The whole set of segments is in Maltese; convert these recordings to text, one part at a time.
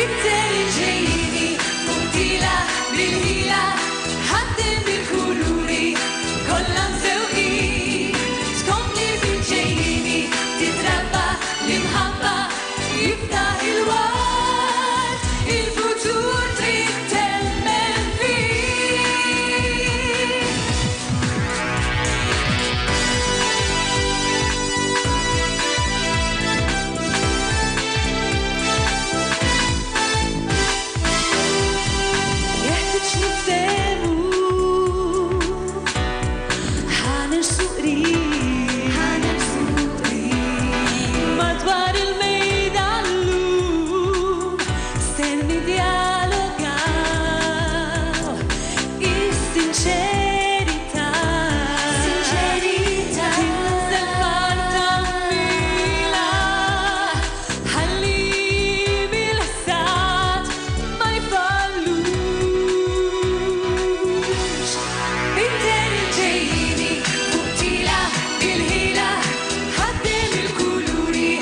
بالتالي جايني مبدلة بالهيلة حدد بالكلوري كلها مسوقي تكوني بالجايني تتربى المحبة يفتح الوقت الفتور تريد تمن فيه يحتاج نتسامو حنرسقري مدوار الميدان لوم استني dialoga e sincerità تنزل فرطة حليب الحسات ما يفعلوش بالتالي جايني مبتلة بالهيلة حدد الكلوري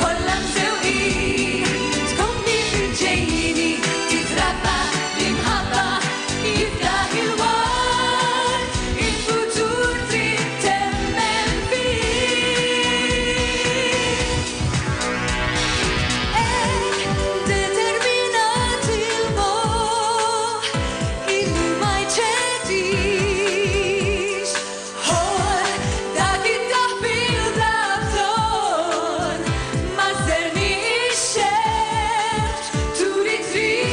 كلها مسوقي تكوني بالجايني تتربى المحبة يفتح الوقت الفتور تريد تمن فيه determinati il moh اللي ما يتشديش هون داك التحبيل ضعفون ما زرنيش شفت تريد فيه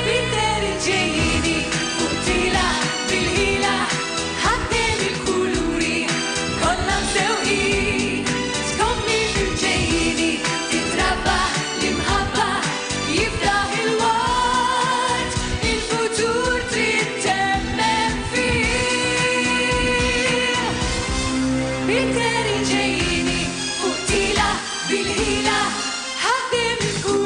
بالتالي جايني مبتلة بالهيلة حدد الكلوري كلها مسوقي تكوني بالجايني تتربى المحبة يفتح الوقت الفتور تريد تمن فيه بالتالي جايني مبتلة بالهيلة حدد الكلوري